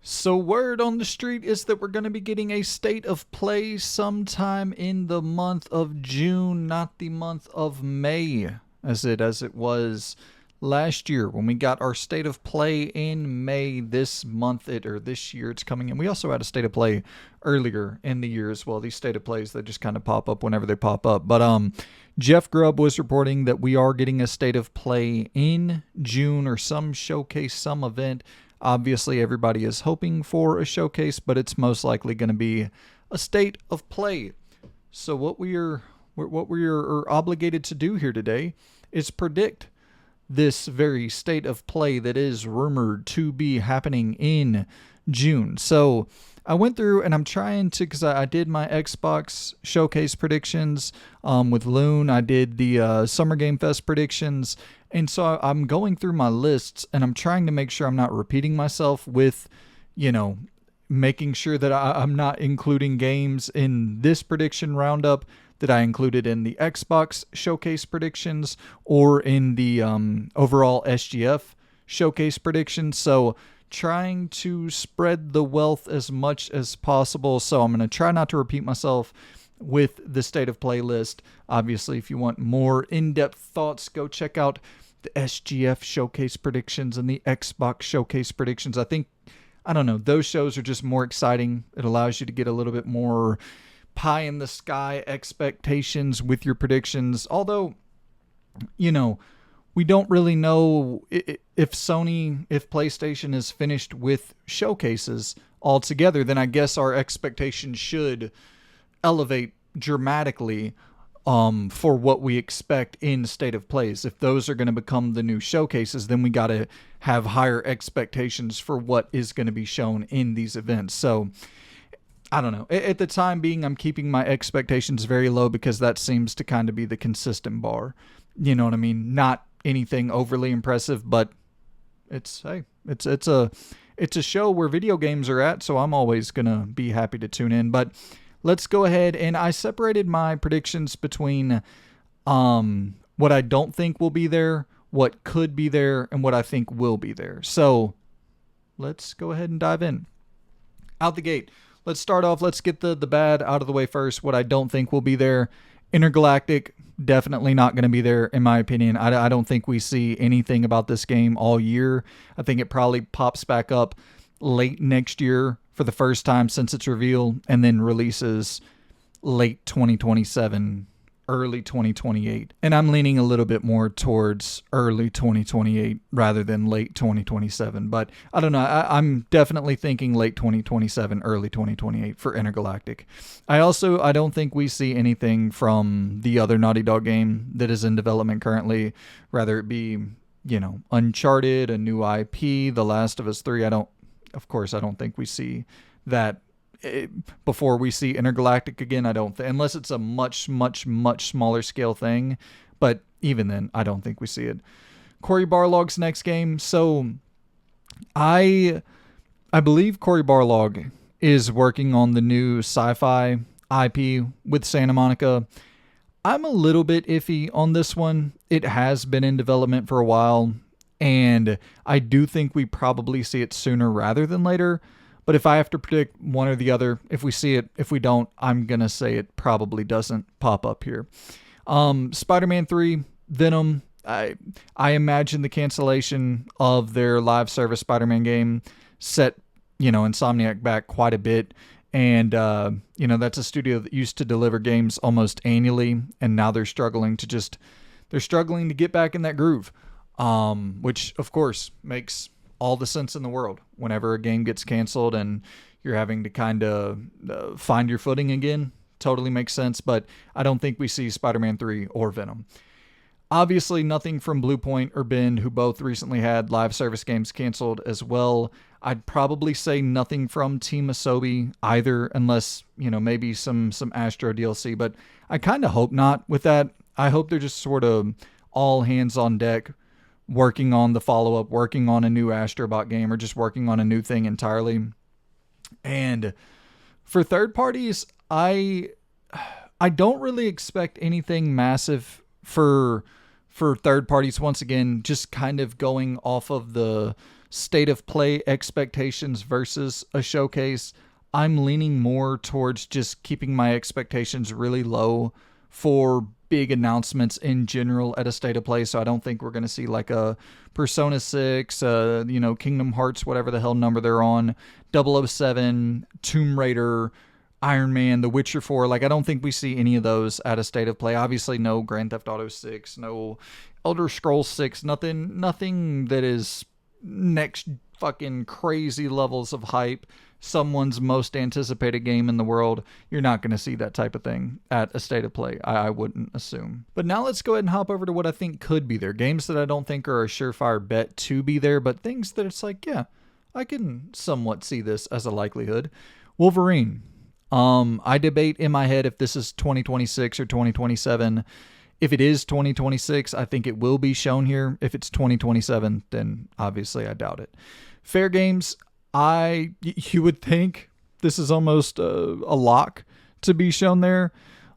So, word on the street is that we're going to be getting a state of play sometime in the month of June, not the month of May, as it was last year when we got our state of play in May. This month, this year, it's coming in. We also had a state of play earlier in the year as well. These state of plays that just kind of pop up whenever they pop up. But Jeff Grubb was reporting that we are getting a state of play in June or some showcase, some event. Obviously, everybody is hoping for a showcase, but it's most likely going to be a state of play. So what we are obligated to do here today is predict this very state of play that is rumored to be happening in June. So I went through and I'm trying to, because I did my Xbox showcase predictions with Loon. I did the Summer Game Fest predictions. And so I'm going through my lists and I'm trying to make sure I'm not repeating myself with, making sure that I'm not including games in this prediction roundup that I included in the Xbox showcase predictions or in the overall SGF showcase predictions. So trying to spread the wealth as much as possible. So I'm going to try not to repeat myself with the state of play list. Obviously, if you want more in-depth thoughts, go check out the SGF showcase predictions and the Xbox showcase predictions. I don't know, those shows are just more exciting. It allows you to get a little bit more pie in the sky expectations with your predictions. Although, we don't really know if PlayStation is finished with showcases altogether, then I guess our expectations should elevate dramatically for what we expect in state of plays. If those are going to become the new showcases, then we got to have higher expectations for what is going to be shown in these events. So I don't know. At the time being, I'm keeping my expectations very low because that seems to kind of be the consistent bar. You know what I mean? Not anything overly impressive, but it's a show where video games are at, so I'm always going to be happy to tune in. But let's go ahead, and I separated my predictions between what I don't think will be there, what could be there, and what I think will be there. So let's go ahead and dive in. Out the gate, let's start off. Let's get the bad out of the way first. What I don't think will be there: Intergalactic, definitely not going to be there, in my opinion. I don't think we see anything about this game all year. I think it probably pops back up late next year for the first time since its reveal, and then releases late 2027, early 2028. And I'm leaning a little bit more towards early 2028 rather than late 2027. But I don't know. I'm definitely thinking late 2027, early 2028 for Intergalactic. I don't think we see anything from the other Naughty Dog game that is in development currently, rather it be, Uncharted, a new IP, The Last of Us 3. Of course, I don't think we see that before we see Intergalactic again. I don't unless it's a much, much, much smaller scale thing. But even then, I don't think we see it. Cory Barlog's next game. So I believe Cory Barlog is working on the new sci-fi IP with Santa Monica. I'm a little bit iffy on this one. It has been in development for a while, and I do think we probably see it sooner rather than later. But if I have to predict one or the other, if we see it, if we don't, I'm going to say it probably doesn't pop up here. Spider-Man 3, Venom, I imagine the cancellation of their live service Spider-Man game set, Insomniac back quite a bit. And, that's a studio that used to deliver games almost annually, and now they're struggling to get back in that groove. Which of course makes all the sense in the world whenever a game gets canceled and you're having to kind of find your footing again. Totally makes sense, but I don't think we see Spider-Man 3 or Venom. Obviously nothing from Bluepoint or Bend, who both recently had live service games canceled as well. I'd probably say nothing from Team Asobi either, unless, maybe some Astro DLC, but I kind of hope not with that. I hope they're just sort of all hands on deck, working on the follow-up, working on a new Astrobot game, or just working on a new thing entirely. And for third parties, I don't really expect anything massive for third parties. Once again, just kind of going off of the state of play expectations versus a showcase, I'm leaning more towards just keeping my expectations really low for big announcements in general at a state of play. So I don't think we're going to see like a Persona 6, Kingdom Hearts, whatever the hell number they're on, 007, Tomb Raider, Iron Man, The Witcher 4. Like, I don't think we see any of those at a state of play. Obviously, no Grand Theft Auto 6, no Elder Scrolls 6, nothing that is next fucking crazy levels of hype, someone's most anticipated game in the world. You're not going to see that type of thing at a state of play, I wouldn't assume. But now let's go ahead and hop over to what I think could be there. Games that I don't think are a surefire bet to be there, but things that it's like, yeah, I can somewhat see this as a likelihood. Wolverine. I debate in my head if this is 2026 or 2027. If it is 2026, I think it will be shown here. If it's 2027, then obviously I doubt it. Fair Games, you would think this is almost a lock to be shown there,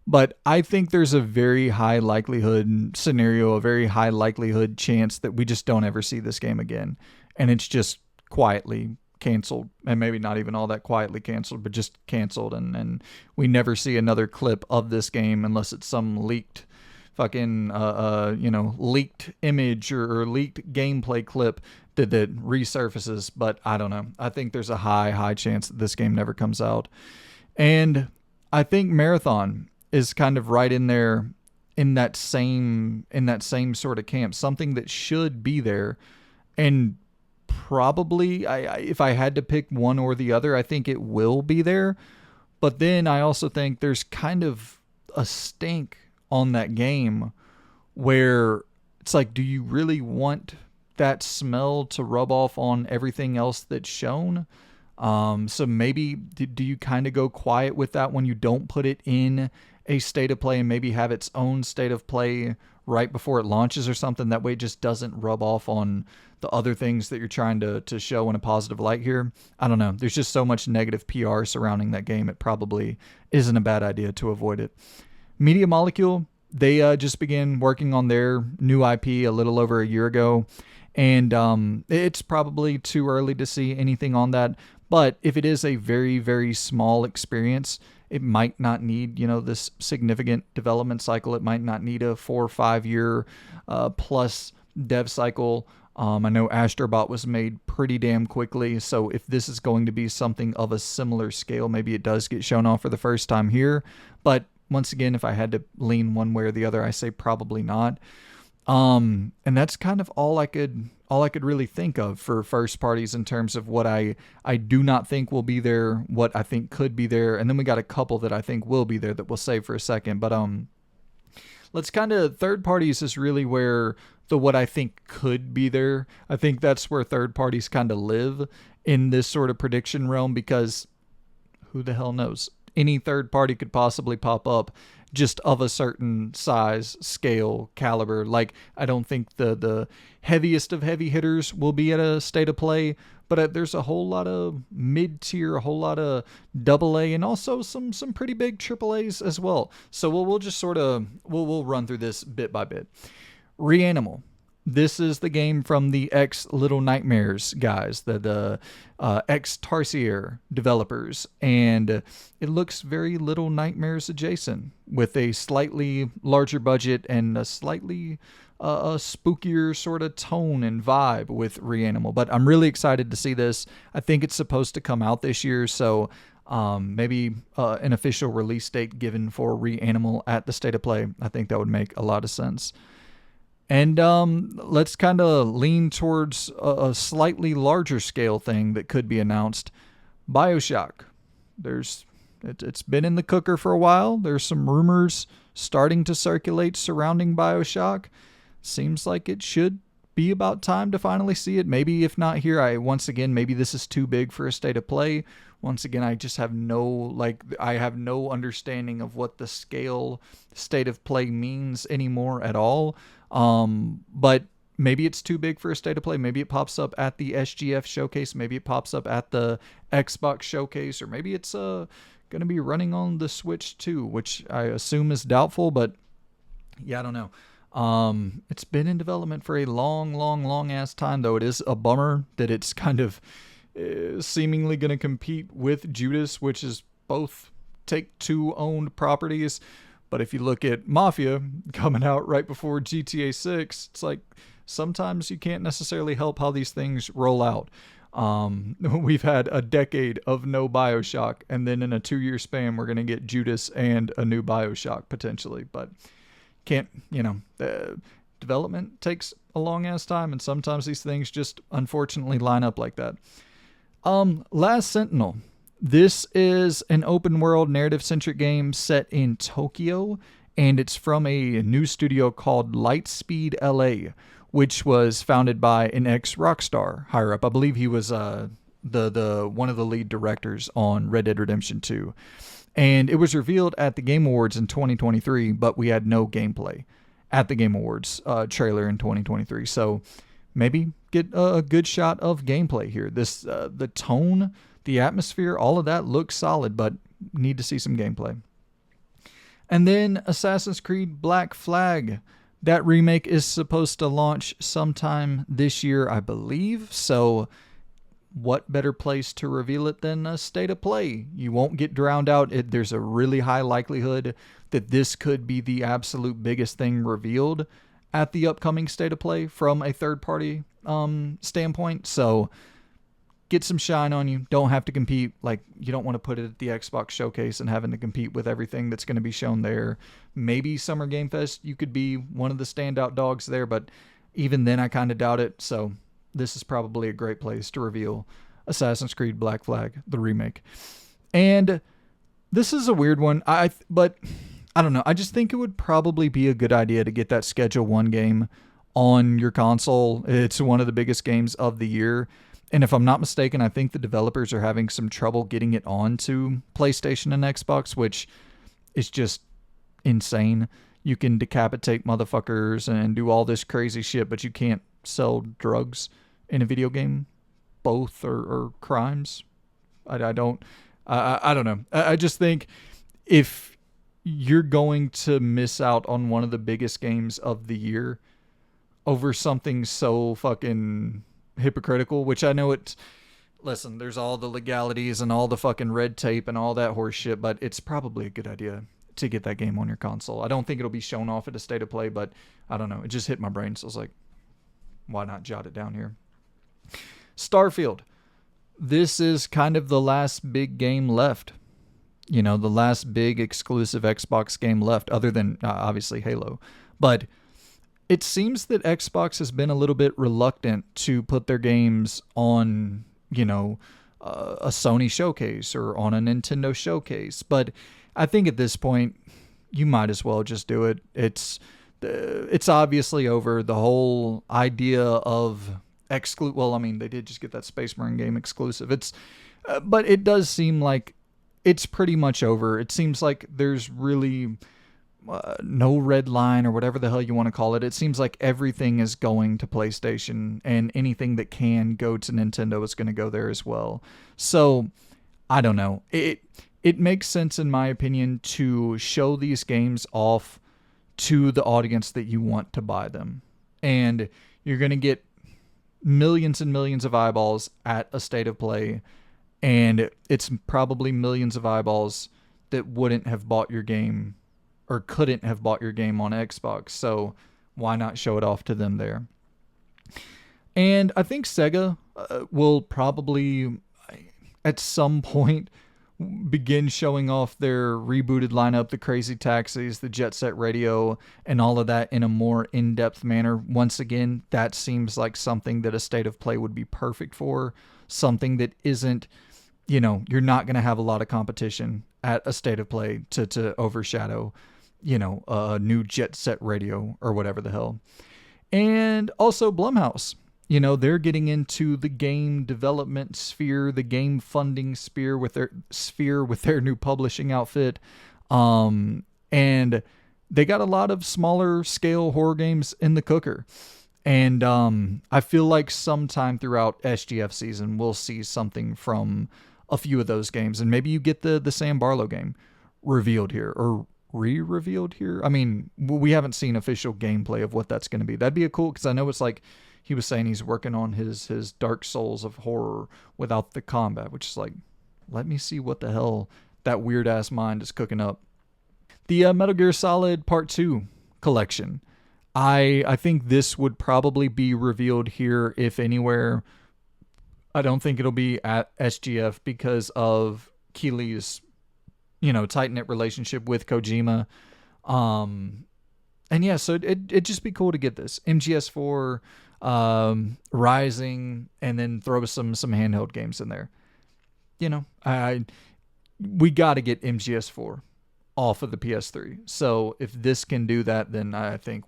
but I think there's a very high likelihood scenario, a very high likelihood chance that we just don't ever see this game again. And it's just quietly canceled, and maybe not even all that quietly canceled, but just canceled, and we never see another clip of this game unless it's some leaked fucking leaked image or leaked gameplay clip that resurfaces. But I don't know. I think there's a high chance that this game never comes out. And I think Marathon is kind of right in there in that same sort of camp, something that should be there. And probably, if I had to pick one or the other, I think it will be there. But then I also think there's kind of a stink on that game where it's like, do you really want that smell to rub off on everything else that's shown? So maybe do you kind of go quiet with that when you don't put it in a state of play and maybe have its own state of play right before it launches or something? That way it just doesn't rub off on the other things that you're trying to show in a positive light here. I don't know. There's just so much negative PR surrounding that game. It probably isn't a bad idea to avoid it. Media Molecule, they just began working on their new IP a little over a year ago. And it's probably too early to see anything on that. But if it is a very, very small experience, it might not need, this significant development cycle. It might not need a 4 or 5 year plus dev cycle. I know Astrobot was made pretty damn quickly. So if this is going to be something of a similar scale, maybe it does get shown off for the first time here. But once again, if I had to lean one way or the other, I say probably not. And that's kind of all I could really think of for first parties in terms of what I do not think will be there, what I think could be there, and then we got a couple that I think will be there that we'll save for a second. But let's kind of, third parties is really where the what I think could be there. I think that's where third parties kind of live in this sort of prediction realm, because who the hell knows? Any third party could possibly pop up just of a certain size, scale, caliber. Like, I don't think the heaviest of heavy hitters will be at a state of play, but there's a whole lot of mid-tier, a whole lot of AA, and also some pretty big AAAs as well. So we'll just sort of, we'll run through this bit by bit. Reanimal. This is the game from the ex-Little Nightmares guys, the ex-Tarsier developers, and it looks very Little Nightmares adjacent, with a slightly larger budget and a slightly a spookier sort of tone and vibe with Reanimal. But I'm really excited to see this. I think it's supposed to come out this year, so maybe an official release date given for Reanimal at the State of Play. I think that would make a lot of sense. And let's kind of lean towards a slightly larger scale thing that could be announced. BioShock. It's been in the cooker for a while. There's some rumors starting to circulate surrounding BioShock. Seems like it should be about time to finally see it. Maybe if not here, maybe this is too big for a state of play. Once again, I just have no understanding of what the scale state of play means anymore at all. But maybe it's too big for a state of play. Maybe it pops up at the SGF showcase. Maybe it pops up at the Xbox showcase, or maybe it's going to be running on the Switch too, which I assume is doubtful, but yeah, I don't know. It's been in development for a long, long, long ass time, though. It is a bummer that it's kind of seemingly going to compete with Judas, which is both Take-Two owned properties. But if you look at Mafia coming out right before GTA 6, it's like sometimes you can't necessarily help how these things roll out. We've had a decade of no Bioshock, and then in a 2-year span, we're going to get Judas and a new Bioshock potentially. But can't, development takes a long ass time, and sometimes these things just unfortunately line up like that. Last Sentinel. This is an open world narrative centric game set in Tokyo, and it's from a new studio called Lightspeed LA, which was founded by an ex Rockstar higher up. I believe he was the one of the lead directors on Red Dead Redemption 2. And it was revealed at the Game Awards in 2023, but we had no gameplay at the Game Awards trailer in 2023. So maybe get a good shot of gameplay here. This the tone, the atmosphere, all of that looks solid, but need to see some gameplay. And then Assassin's Creed Black Flag. That remake is supposed to launch sometime this year, I believe. So what better place to reveal it than a state of play? You won't get drowned out. There's a really high likelihood that this could be the absolute biggest thing revealed at the upcoming state of play from a third-party standpoint. So get some shine on you. Don't have to compete. Like, you don't want to put it at the Xbox showcase and having to compete with everything that's going to be shown there. Maybe Summer Game Fest, you could be one of the standout dogs there, but even then I kind of doubt it. So this is probably a great place to reveal Assassin's Creed Black Flag, the remake. And this is a weird one, but I don't know. I just think it would probably be a good idea to get that Schedule 1 game on your console. It's one of the biggest games of the year. And if I'm not mistaken, I think the developers are having some trouble getting it onto PlayStation and Xbox, which is just insane. You can decapitate motherfuckers and do all this crazy shit, but you can't sell drugs in a video game. Both are crimes. I don't know. I just think if you're going to miss out on one of the biggest games of the year over something so fucking hypocritical, which I know it's, listen, there's all the legalities and all the fucking red tape and all that horse shit, but it's probably a good idea to get that game on your console. I don't think it'll be shown off at a state of play, but I don't know. It just hit my brain, so I was like, why not jot it down here? Starfield. This is kind of the last big game left. The last big exclusive Xbox game left, other than obviously Halo. But it seems that Xbox has been a little bit reluctant to put their games on, a Sony showcase or on a Nintendo showcase. But I think at this point, you might as well just do it. It's obviously over. The whole idea of they did just get that Space Marine game exclusive. But it does seem like it's pretty much over. It seems like there's really no red line or whatever the hell you want to call it. It seems like everything is going to PlayStation, and anything that can go to Nintendo is going to go there as well. So I don't know. It makes sense, in my opinion, to show these games off to the audience that you want to buy them. And you're going to get millions and millions of eyeballs at a state of play, and it's probably millions of eyeballs that wouldn't have bought your game or couldn't have bought your game on Xbox. So why not show it off to them there? And I think Sega will probably at some point begin showing off their rebooted lineup, the Crazy Taxis, the Jet Set Radio, and all of that in a more in-depth manner. Once again, that seems like something that a state of play would be perfect for. Something that isn't, you're not going to have a lot of competition at a state of play to overshadow, a new Jet Set Radio or whatever the hell. And also Blumhouse. They're getting into the game development sphere, the game funding sphere with their new publishing outfit. And they got a lot of smaller scale horror games in the cooker. And I feel like sometime throughout SGF season, we'll see something from a few of those games. And maybe you get the Sam Barlow game revealed here, or re-revealed here. I mean, we haven't seen official gameplay of what that's going to be. That'd be a cool, because I know it's like he was saying he's working on his Dark Souls of horror without the combat, which is like, let me see what the hell that weird ass mind is cooking up. The Metal Gear Solid Part 2 collection. I think this would probably be revealed here, if anywhere. I don't think it'll be at SGF because of Keely's, tight-knit relationship with Kojima. And yeah, so it'd just be cool to get this. MGS4, Rising, and then throw some handheld games in there. We got to get MGS4 off of the PS3. So if this can do that, then I think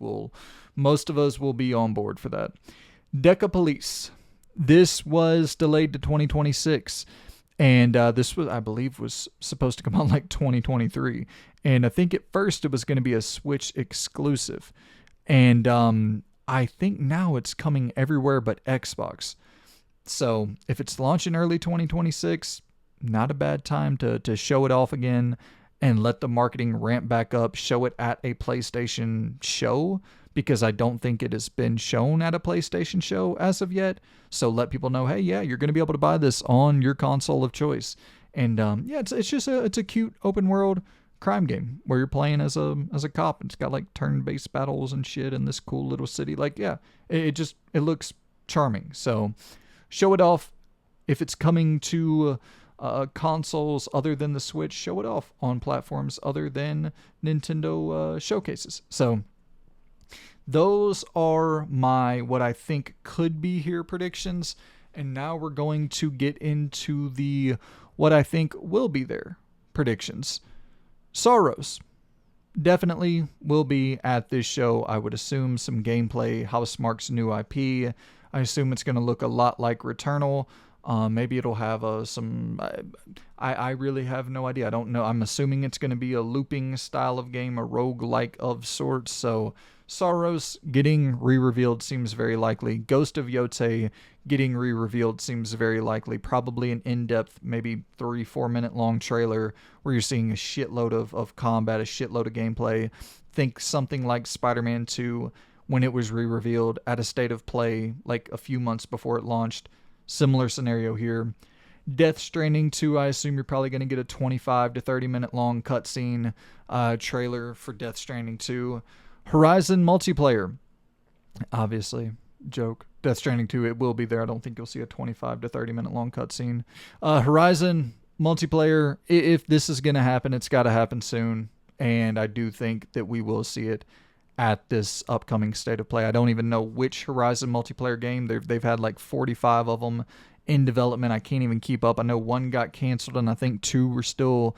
most of us will be on board for that. Deca Police. This was delayed to 2026. And this was, I believe, was supposed to come out like 2023. And I think at first it was going to be a Switch exclusive. And I think now it's coming everywhere but Xbox. So if it's launching early 2026, not a bad time to show it off again and let the marketing ramp back up, show it at a PlayStation show, because I don't think it has been shown at a PlayStation show as of yet. So let people know, hey, yeah, you're going to be able to buy this on your console of choice. And yeah, it's just it's a cute open world crime game where you're playing as a cop. It's got like turn-based battles and shit in this cool little city. Like, yeah, it looks charming. So show it off. If it's coming to consoles other than the Switch, show it off on platforms other than Nintendo showcases. So those are my what I think could be here predictions. And now we're going to get into the what I think will be there predictions. Sorrows definitely will be at this show. I would assume some gameplay, Housemarque's new IP. I assume it's going to look a lot like Returnal. Maybe it'll have some... I really have no idea. I don't know. I'm assuming it's going to be a looping style of game, a roguelike of sorts. So Sorrows getting re-revealed seems very likely. Ghost of Yotei getting re-revealed seems very likely. Probably an in-depth, maybe 3-4 minute long trailer where you're seeing a shitload of combat, a shitload of gameplay. Think something like Spider-Man 2 when it was re-revealed at a state of play like a few months before it launched. Similar scenario here. Death Stranding 2, I assume you're probably going to get a 25 to 30 minute long cutscene trailer for Death Stranding 2. Horizon multiplayer. Obviously, joke. Death Stranding 2, it will be there. I don't think you'll see a 25 to 30 minute long cutscene. Horizon multiplayer, if this is going to happen, it's got to happen soon. And I do think that we will see it at this upcoming state of play. I don't even know which Horizon multiplayer game. They've had like 45 of them in development. I can't even keep up. I know one got canceled, and I think two are still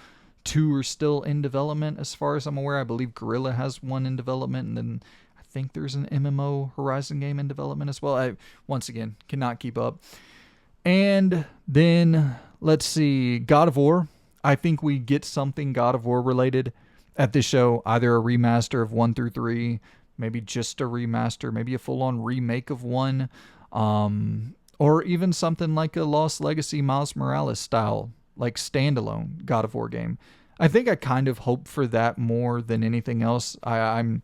in development as far as I'm aware. I believe Guerrilla has one in development, and then I think there's an MMO Horizon game in development as well. I, once again, cannot keep up. And then, let's see, God of War. I think we get something God of War related at this show, either a remaster of 1 through 3, maybe just a remaster, maybe a full-on remake of 1, or even something like a Lost Legacy Miles Morales style, like standalone God of War game. I think I kind of hope for that more than anything else. I'm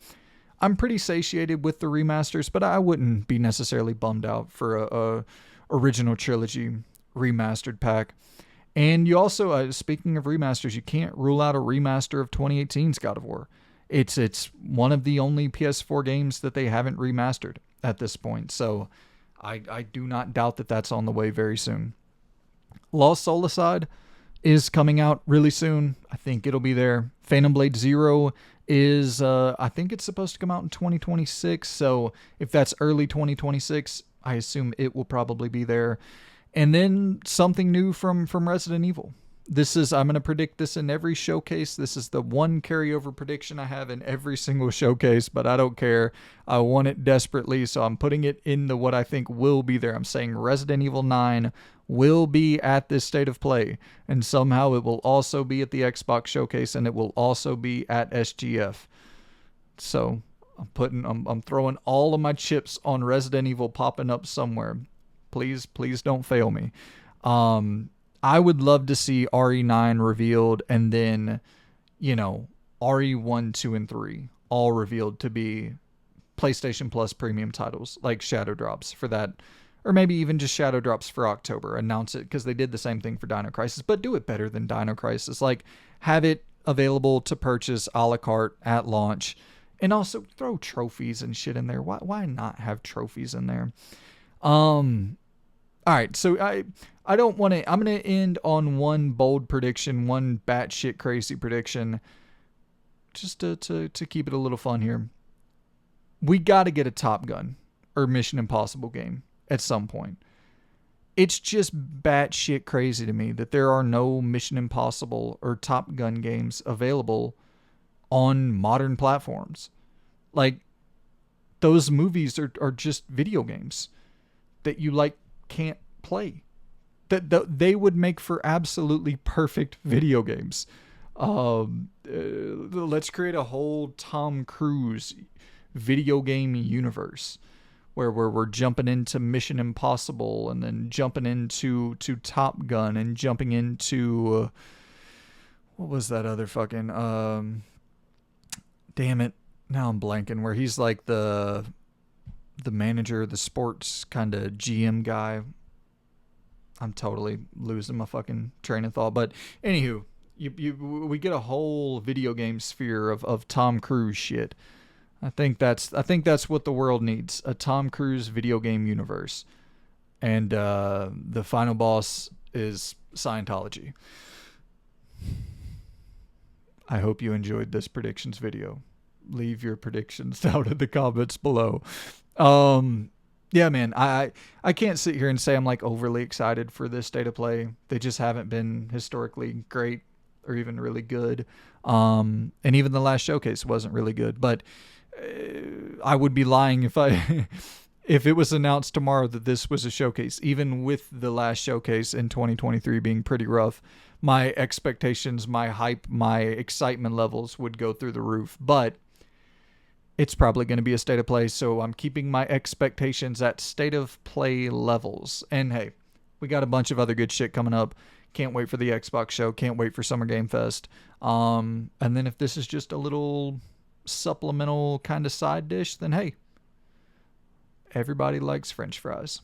pretty satiated with the remasters, but I wouldn't be necessarily bummed out for a original trilogy remastered pack. And you also, speaking of remasters, you can't rule out a remaster of 2018's God of War. It's one of the only PS4 games that they haven't remastered at this point. So I do not doubt that that's on the way very soon. Lost Soulacide is coming out really soon. I think it'll be there. Phantom Blade Zero is, I think it's supposed to come out in 2026. So if that's early 2026, I assume it will probably be there. And then something new from Resident Evil. I'm going to predict this in every showcase. This is the one carryover prediction I have in every single showcase, but I don't care. I want it desperately, so I'm putting it in the what I think will be there. I'm saying Resident Evil 9 will be at this state of play, and somehow it will also be at the Xbox showcase, and it will also be at SGF. So I'm throwing all of my chips on Resident Evil popping up somewhere. Please don't fail me. I would love to see RE9 revealed and then, RE1, 2, and 3 all revealed to be PlayStation Plus premium titles, like Shadow Drops for that, or maybe even just Shadow Drops for October. Announce it, because they did the same thing for Dino Crisis, but do it better than Dino Crisis. Like, have it available to purchase a la carte at launch, and also throw trophies and shit in there. Why not have trophies in there? All right, so I don't want to. I'm gonna end on one bold prediction, one batshit crazy prediction, just to keep it a little fun here. We got to get a Top Gun or Mission Impossible game at some point. It's just batshit crazy to me that there are no Mission Impossible or Top Gun games available on modern platforms. Like, those movies are just video games that you like can't play. That they would make for absolutely perfect video games. Let's create a whole Tom Cruise video game universe where we're jumping into Mission Impossible and then jumping into Top Gun and jumping into what was that other fucking damn it, now I'm blanking, where he's like the manager, the sports kind of GM guy. I'm totally losing my fucking train of thought, but anywho, we get a whole video game sphere of Tom Cruise shit. I think that's what the world needs, a Tom Cruise video game universe. And the final boss is Scientology. I hope you enjoyed this predictions video. Leave your predictions down in the comments below. Yeah, man, I can't sit here and say I'm like overly excited for this state of play. They just haven't been historically great or even really good. And even the last showcase wasn't really good, but I would be lying if if it was announced tomorrow that this was a showcase. Even with the last showcase in 2023 being pretty rough, my expectations, my hype, my excitement levels would go through the roof. But it's probably going to be a state of play, so I'm keeping my expectations at state of play levels. And hey, we got a bunch of other good shit coming up. Can't wait for the Xbox show. Can't wait for Summer Game Fest. And then if this is just a little supplemental kind of side dish, then hey, everybody likes French fries.